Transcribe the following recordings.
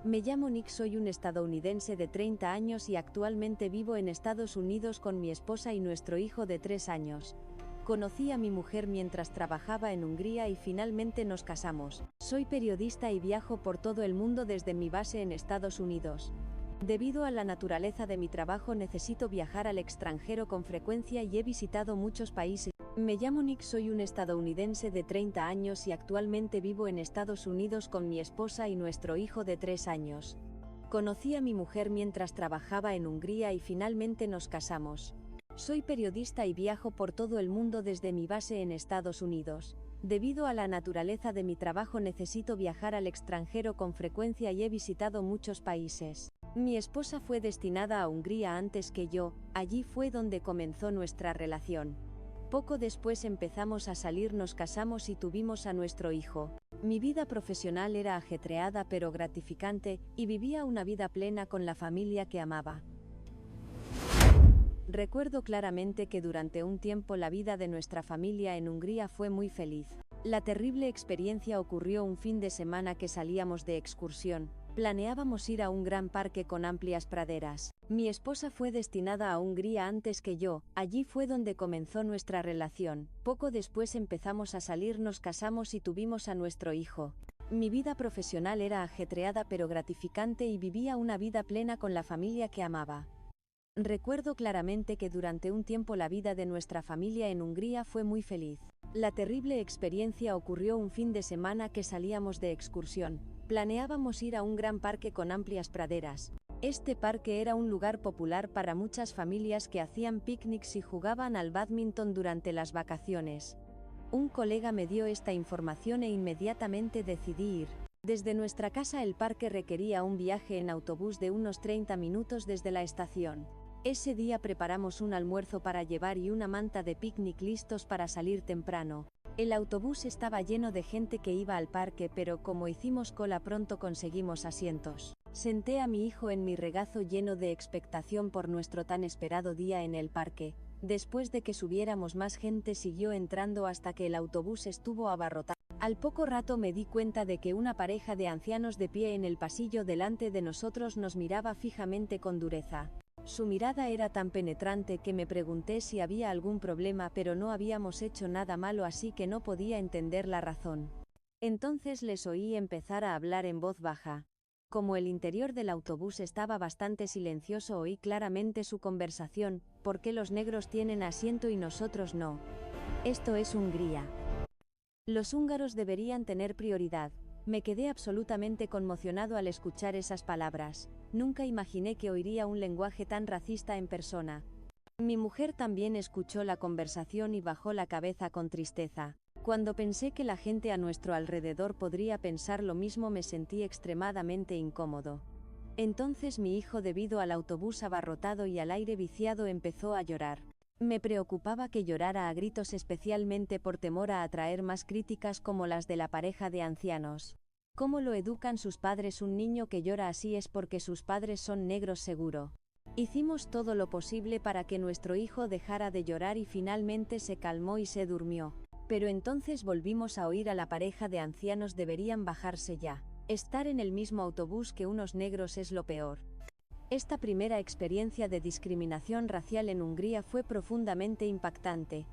Me llamo Nick, soy un estadounidense de 30 años y actualmente vivo en Estados Unidos con mi esposa y nuestro hijo de 3 años. Conocí a mi mujer mientras trabajaba en Hungría y finalmente nos casamos. Soy periodista y viajo por todo el mundo desde mi base en Estados Unidos. Debido a la naturaleza de mi trabajo necesito viajar al extranjero con frecuencia y he visitado muchos países. Me llamo Nick, soy un estadounidense de 30 años y actualmente vivo en Estados Unidos con mi esposa y nuestro hijo de 3 años. Conocí a mi mujer mientras trabajaba en Hungría y finalmente nos casamos. Soy periodista y viajo por todo el mundo desde mi base en Estados Unidos. Debido a la naturaleza de mi trabajo necesito viajar al extranjero con frecuencia y he visitado muchos países. Mi esposa fue destinada a Hungría antes que yo, allí fue donde comenzó nuestra relación. Poco después empezamos a salir, nos casamos y tuvimos a nuestro hijo. Mi vida profesional era ajetreada pero gratificante, y vivía una vida plena con la familia que amaba. Recuerdo claramente que durante un tiempo la vida de nuestra familia en Hungría fue muy feliz. La terrible experiencia ocurrió un fin de semana que salíamos de excursión. Planeábamos ir a un gran parque con amplias praderas. Mi esposa fue destinada a Hungría antes que yo, allí fue donde comenzó nuestra relación. Poco después empezamos a salir, nos casamos y tuvimos a nuestro hijo. Mi vida profesional era ajetreada pero gratificante y vivía una vida plena con la familia que amaba. Recuerdo claramente que durante un tiempo la vida de nuestra familia en Hungría fue muy feliz. La terrible experiencia ocurrió un fin de semana que salíamos de excursión. Planeábamos ir a un gran parque con amplias praderas. Este parque era un lugar popular para muchas familias que hacían picnics y jugaban al bádminton durante las vacaciones. Un colega me dio esta información e inmediatamente decidí ir. Desde nuestra casa el parque requería un viaje en autobús de unos 30 minutos desde la estación. Ese día preparamos un almuerzo para llevar y una manta de picnic listos para salir temprano. El autobús estaba lleno de gente que iba al parque, pero como hicimos cola pronto conseguimos asientos. Senté a mi hijo en mi regazo lleno de expectación por nuestro tan esperado día en el parque. Después de que subiéramos, más gente siguió entrando hasta que el autobús estuvo abarrotado. Al poco rato me di cuenta de que una pareja de ancianos de pie en el pasillo delante de nosotros nos miraba fijamente con dureza. Su mirada era tan penetrante que me pregunté si había algún problema, pero no habíamos hecho nada malo, así que no podía entender la razón. Entonces les oí empezar a hablar en voz baja. Como el interior del autobús estaba bastante silencioso, oí claramente su conversación: ¿por qué los negros tienen asiento y nosotros no? Esto es Hungría. Los húngaros deberían tener prioridad. Me quedé absolutamente conmocionado al escuchar esas palabras. Nunca imaginé que oiría un lenguaje tan racista en persona. Mi mujer también escuchó la conversación y bajó la cabeza con tristeza. Cuando pensé que la gente a nuestro alrededor podría pensar lo mismo, me sentí extremadamente incómodo. Entonces mi hijo, debido al autobús abarrotado y al aire viciado, empezó a llorar. Me preocupaba que llorara a gritos, especialmente por temor a atraer más críticas como las de la pareja de ancianos. ¿Cómo lo educan sus padres? Un niño que llora así es porque sus padres son negros, seguro. Hicimos todo lo posible para que nuestro hijo dejara de llorar y finalmente se calmó y se durmió. Pero entonces volvimos a oír a la pareja de ancianos: deberían bajarse ya. Estar en el mismo autobús que unos negros es lo peor. Esta primera experiencia de discriminación racial en Hungría fue profundamente impactante.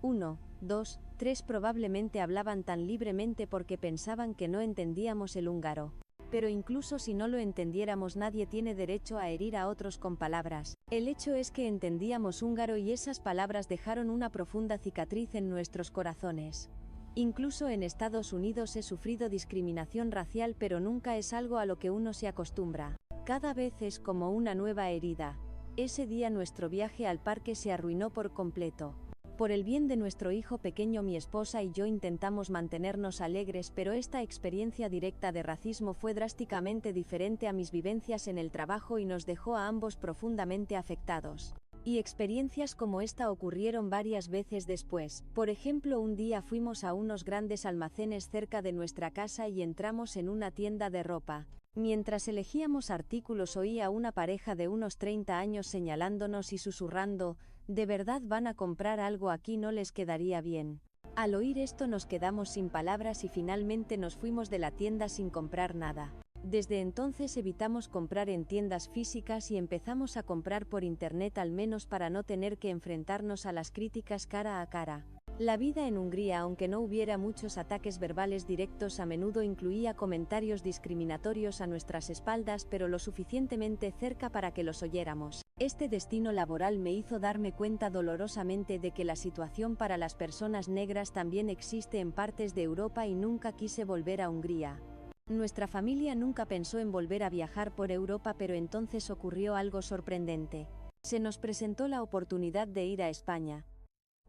1, 2, 3 probablemente hablaban tan libremente porque pensaban que no entendíamos el húngaro. Pero incluso si no lo entendiéramos, nadie tiene derecho a herir a otros con palabras. El hecho es que entendíamos húngaro y esas palabras dejaron una profunda cicatriz en nuestros corazones. Incluso en Estados Unidos he sufrido discriminación racial, pero nunca es algo a lo que uno se acostumbra. Cada vez es como una nueva herida. Ese día nuestro viaje al parque se arruinó por completo. Por el bien de nuestro hijo pequeño, mi esposa y yo intentamos mantenernos alegres, pero esta experiencia directa de racismo fue drásticamente diferente a mis vivencias en el trabajo y nos dejó a ambos profundamente afectados. Y experiencias como esta ocurrieron varias veces después. Por ejemplo, un día fuimos a unos grandes almacenes cerca de nuestra casa y entramos en una tienda de ropa. Mientras elegíamos artículos, oí a una pareja de unos 30 años señalándonos y susurrando: ¿de verdad van a comprar algo aquí? ¿No les quedaría bien? Al oír esto nos quedamos sin palabras y finalmente nos fuimos de la tienda sin comprar nada. Desde entonces evitamos comprar en tiendas físicas y empezamos a comprar por internet, al menos para no tener que enfrentarnos a las críticas cara a cara. La vida en Hungría, aunque no hubiera muchos ataques verbales directos, a menudo incluía comentarios discriminatorios a nuestras espaldas, pero lo suficientemente cerca para que los oyéramos. Este destino laboral me hizo darme cuenta dolorosamente de que la situación para las personas negras también existe en partes de Europa y nunca quise volver a Hungría. Nuestra familia nunca pensó en volver a viajar por Europa, pero entonces ocurrió algo sorprendente. Se nos presentó la oportunidad de ir a España.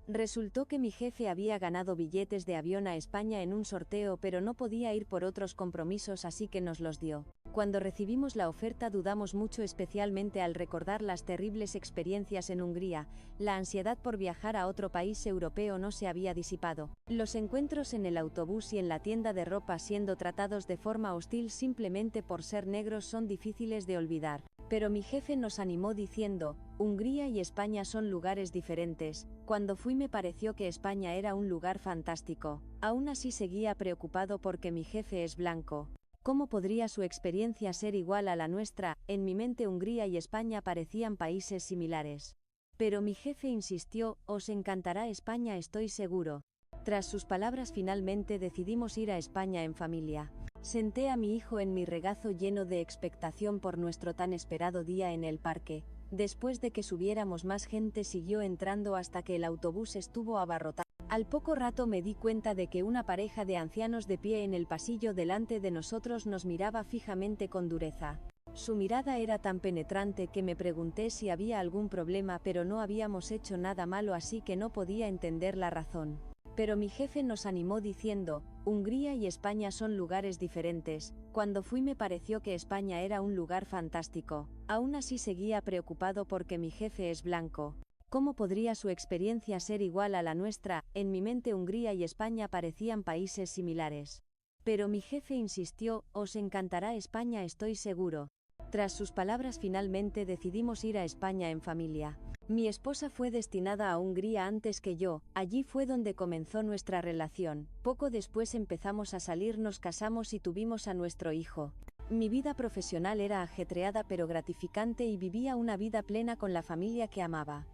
Resultó que mi jefe había ganado billetes de avión a España en un sorteo, pero no podía ir por otros compromisos, así que nos los dio. Cuando recibimos la oferta dudamos mucho, especialmente al recordar las terribles experiencias en Hungría. La ansiedad por viajar a otro país europeo no se había disipado. Los encuentros en el autobús y en la tienda de ropa siendo tratados de forma hostil simplemente por ser negros son difíciles de olvidar. Pero mi jefe nos animó diciendo: Hungría y España son lugares diferentes. Cuando fui me pareció que España era un lugar fantástico. Aún así seguía preocupado porque mi jefe es blanco. ¿Cómo podría su experiencia ser igual a la nuestra? En mi mente Hungría y España parecían países similares. Pero mi jefe insistió: os encantará España, estoy seguro. Tras sus palabras finalmente decidimos ir a España en familia. Senté a mi hijo en mi regazo lleno de expectación por nuestro tan esperado día en el parque. Después de que subiéramos, más gente siguió entrando hasta que el autobús estuvo abarrotado. Al poco rato me di cuenta de que una pareja de ancianos de pie en el pasillo delante de nosotros nos miraba fijamente con dureza. Su mirada era tan penetrante que me pregunté si había algún problema, pero no habíamos hecho nada malo, así que no podía entender la razón. Pero mi jefe nos animó diciendo: Hungría y España son lugares diferentes. Cuando fui me pareció que España era un lugar fantástico. Aún así seguía preocupado porque mi jefe es blanco. ¿Cómo podría su experiencia ser igual a la nuestra? En mi mente Hungría y España parecían países similares. Pero mi jefe insistió: os encantará España, estoy seguro. Tras sus palabras finalmente decidimos ir a España en familia. Mi esposa fue destinada a Hungría antes que yo. Allí fue donde comenzó nuestra relación. Poco después empezamos a salir, nos casamos y tuvimos a nuestro hijo. Mi vida profesional era ajetreada pero gratificante y vivía una vida plena con la familia que amaba.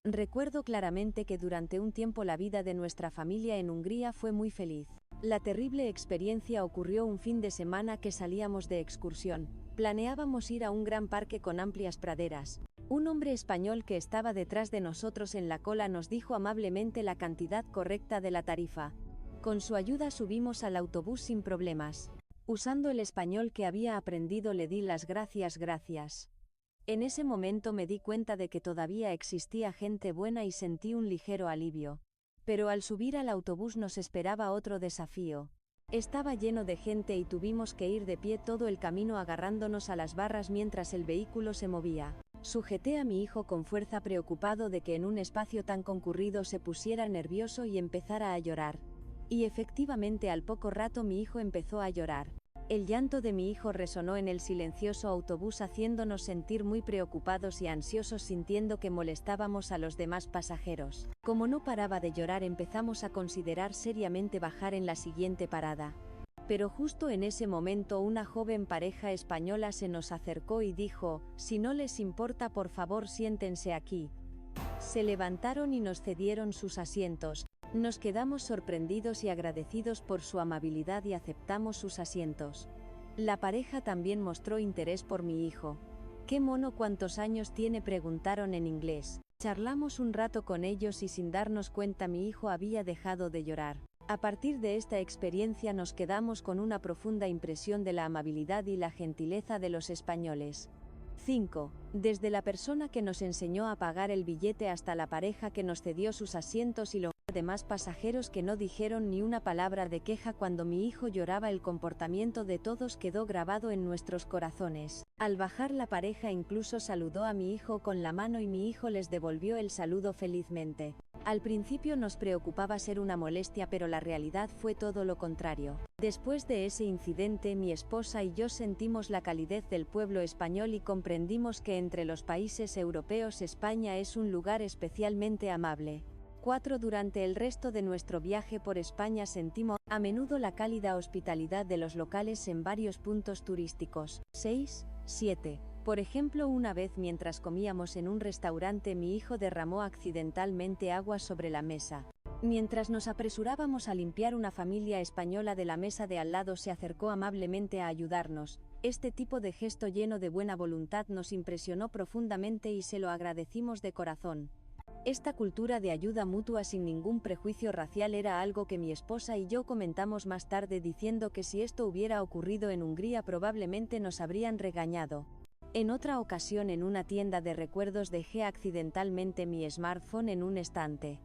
Recuerdo claramente que durante un tiempo la vida de nuestra familia en Hungría fue muy feliz. La terrible experiencia ocurrió un fin de semana que salíamos de excursión. Planeábamos ir a un gran parque con amplias praderas. Un hombre español que estaba detrás de nosotros en la cola nos dijo amablemente la cantidad correcta de la tarifa. Con su ayuda subimos al autobús sin problemas. Usando el español que había aprendido le di las gracias. En ese momento me di cuenta de que todavía existía gente buena y sentí un ligero alivio. Pero al subir al autobús nos esperaba otro desafío. Estaba lleno de gente y tuvimos que ir de pie todo el camino agarrándonos a las barras mientras el vehículo se movía. Sujeté a mi hijo con fuerza, preocupado de que en un espacio tan concurrido se pusiera nervioso y empezara a llorar. Y efectivamente al poco rato mi hijo empezó a llorar. El llanto de mi hijo resonó en el silencioso autobús, haciéndonos sentir muy preocupados y ansiosos, sintiendo que molestábamos a los demás pasajeros. Como no paraba de llorar, empezamos a considerar seriamente bajar en la siguiente parada. Pero justo en ese momento una joven pareja española se nos acercó y dijo: si no les importa, por favor siéntense aquí. Se levantaron y nos cedieron sus asientos. Nos quedamos sorprendidos y agradecidos por su amabilidad y aceptamos sus asientos. La pareja también mostró interés por mi hijo. «¿Qué mono, cuántos años tiene?», preguntaron en inglés. Charlamos un rato con ellos y sin darnos cuenta mi hijo había dejado de llorar. A partir de esta experiencia nos quedamos con una profunda impresión de la amabilidad y la gentileza de los españoles. 5. Desde la persona que nos enseñó a pagar el billete hasta la pareja que nos cedió sus asientos y los demás pasajeros que no dijeron ni una palabra de queja cuando mi hijo lloraba, el comportamiento de todos quedó grabado en nuestros corazones. Al bajar, la pareja incluso saludó a mi hijo con la mano y mi hijo les devolvió el saludo felizmente. Al principio nos preocupaba ser una molestia, pero la realidad fue todo lo contrario. Después de ese incidente, mi esposa y yo sentimos la calidez del pueblo español y comprendimos que entre los países europeos España es un lugar especialmente amable. 4. Durante el resto de nuestro viaje por España sentimos A menudo la cálida hospitalidad de los locales en varios puntos turísticos. 6, 7. Por ejemplo, una vez mientras comíamos en un restaurante mi hijo derramó accidentalmente agua sobre la mesa. Mientras nos apresurábamos a limpiar, una familia española de la mesa de al lado se acercó amablemente a ayudarnos. Este tipo de gesto lleno de buena voluntad nos impresionó profundamente y se lo agradecimos de corazón. Esta cultura de ayuda mutua sin ningún prejuicio racial era algo que mi esposa y yo comentamos más tarde, diciendo que si esto hubiera ocurrido en Hungría probablemente nos habrían regañado. En otra ocasión, en una tienda de recuerdos, dejé accidentalmente mi smartphone en un estante.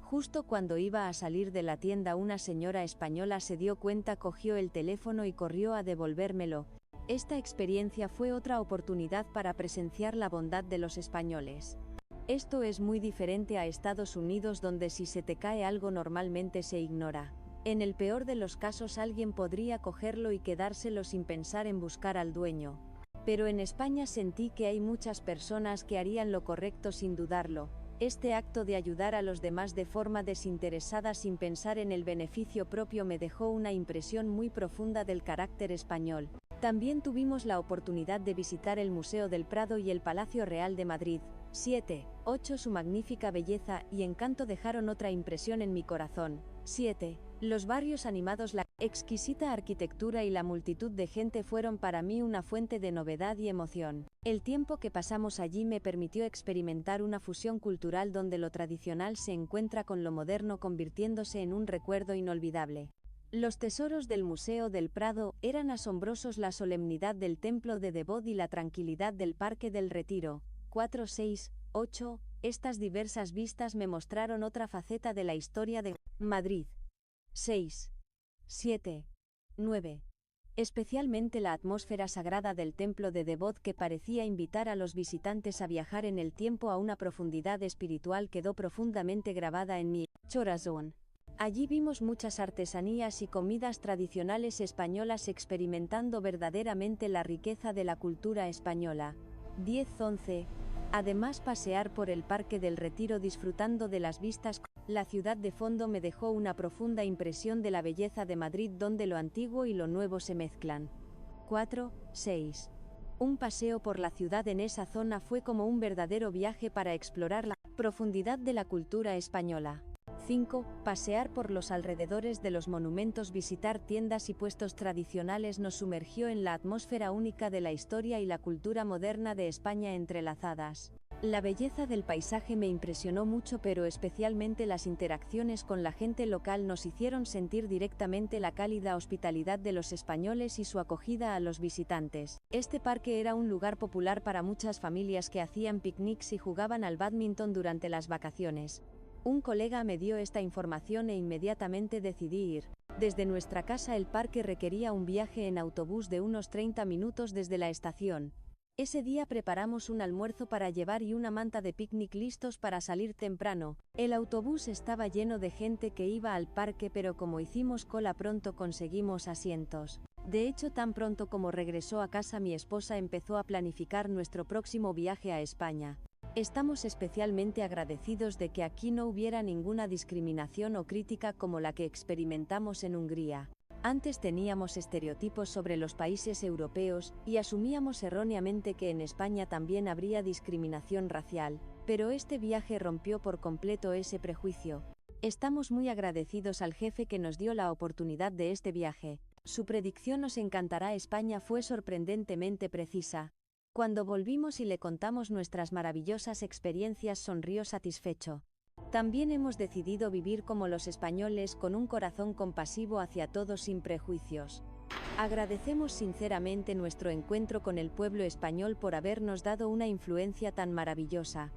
Justo cuando iba a salir de la tienda, una señora española se dio cuenta, cogió el teléfono y corrió a devolvérmelo. Esta experiencia fue otra oportunidad para presenciar la bondad de los españoles. Esto es muy diferente a Estados Unidos, donde si se te cae algo normalmente se ignora. En el peor de los casos alguien podría cogerlo y quedárselo sin pensar en buscar al dueño. Pero en España sentí que hay muchas personas que harían lo correcto sin dudarlo. Este acto de ayudar a los demás de forma desinteresada sin pensar en el beneficio propio me dejó una impresión muy profunda del carácter español. También tuvimos la oportunidad de visitar el Museo del Prado y el Palacio Real de Madrid. 7, 8. Su magnífica belleza y encanto dejaron otra impresión en mi corazón. 7. Los barrios animados, la exquisita arquitectura y la multitud de gente fueron para mí una fuente de novedad y emoción. El tiempo que pasamos allí me permitió experimentar una fusión cultural donde lo tradicional se encuentra con lo moderno, convirtiéndose en un recuerdo inolvidable. Los tesoros del Museo del Prado eran asombrosos, la solemnidad del Templo de Devot y la tranquilidad del Parque del Retiro. 4, 6, 8. Estas diversas vistas me mostraron otra faceta de la historia de Madrid. 6, 7, 9. Especialmente la atmósfera sagrada del Templo de Devot, que parecía invitar a los visitantes a viajar en el tiempo a una profundidad espiritual, quedó profundamente grabada en mi corazón. Allí vimos muchas artesanías y comidas tradicionales españolas, experimentando verdaderamente la riqueza de la cultura española. 10, 11. Además, pasear por el Parque del Retiro disfrutando de las vistas, la ciudad de fondo, me dejó una profunda impresión de la belleza de Madrid, donde lo antiguo y lo nuevo se mezclan. 4, 6. Un paseo por la ciudad en esa zona fue como un verdadero viaje para explorar la profundidad de la cultura española. 5. Pasear por los alrededores de los monumentos, visitar tiendas y puestos tradicionales nos sumergió en la atmósfera única de la historia y la cultura moderna de España entrelazadas. La belleza del paisaje me impresionó mucho, pero especialmente las interacciones con la gente local nos hicieron sentir directamente la cálida hospitalidad de los españoles y su acogida a los visitantes. Este parque era un lugar popular para muchas familias que hacían picnics y jugaban al bádminton durante las vacaciones. Un colega me dio esta información e inmediatamente decidí ir. Desde nuestra casa el parque requería un viaje en autobús de unos 30 minutos desde la estación. Ese día preparamos un almuerzo para llevar y una manta de picnic listos para salir temprano. El autobús estaba lleno de gente que iba al parque, pero como hicimos cola pronto conseguimos asientos. De hecho, tan pronto como regresó a casa mi esposa empezó a planificar nuestro próximo viaje a España. Estamos especialmente agradecidos de que aquí no hubiera ninguna discriminación o crítica como la que experimentamos en Hungría. Antes teníamos estereotipos sobre los países europeos y asumíamos erróneamente que en España también habría discriminación racial, pero este viaje rompió por completo ese prejuicio. Estamos muy agradecidos al jefe que nos dio la oportunidad de este viaje. Su predicción "os encantará España" fue sorprendentemente precisa. Cuando volvimos y le contamos nuestras maravillosas experiencias, sonrió satisfecho. También hemos decidido vivir como los españoles, con un corazón compasivo hacia todos sin prejuicios. Agradecemos sinceramente nuestro encuentro con el pueblo español por habernos dado una influencia tan maravillosa.